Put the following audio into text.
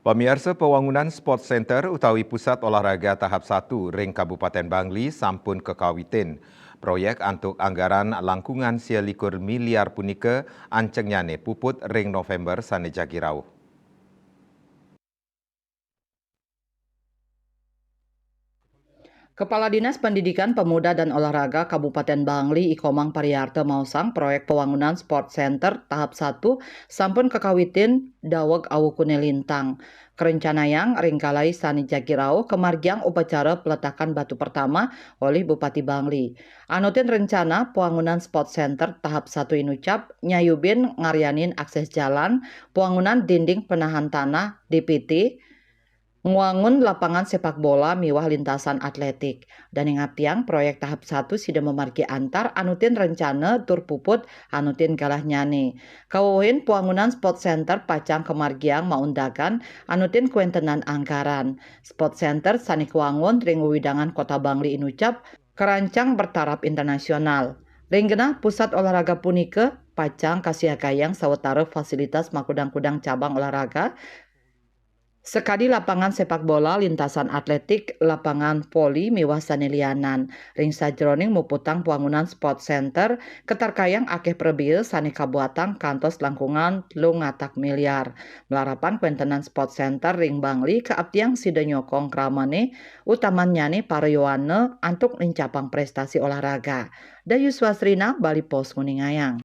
Pemirsa pembangunan Sport Center utawi pusat olahraga tahap 1 ring Kabupaten Bangli sampun kekawitin. Proyek antuk anggaran langkungan sia 21 miliar punika ancengnyane puput ring November sane jagirau. Kepala Dinas Pendidikan Pemuda dan Olahraga Kabupaten Bangli Ikomang Pariyarta mausang proyek pembangunan Sport Center tahap 1 sampun kekawitin daweg awukune lintang. Kerencanayang ringkalai sani jagirau kemargiang upacara peletakan batu pertama oleh Bupati Bangli. Anutin rencana pembangunan Sport Center tahap 1 inucap nyayubin ngaryanin akses jalan, pembangunan dinding penahan tanah DPT, nguangun lapangan sepak bola miwah lintasan atletik. Dan ingatiang proyek tahap 1 sudah memargi antar anutin rencana tur puput anutin galah nyane. Kawuhin pembangunan sport center pacang kemargiang maundagan anutin kuentenan anggaran. Sport center sanik wangun ring widangan kota Bangli inucap kerancang bertaraf internasional. Ringgena pusat olahraga punika pacang kasiakayang sawetara fasilitas makudang-kudang cabang olahraga sekadi lapangan sepak bola, lintasan atletik, lapangan voli, miwah sanelianan. Ring sajroning muputang pembangunan sport center, ketarkayang akeh prebil sani kabuatan kantos langkungan lu ngatak miliar. Melarapan kuentenan sport center ring Bangli keabdiang sida nyokong kramane, utamanya para yoane antuk mencapang prestasi olahraga. Dayu Swasrina, Bali Pos Nguningayang.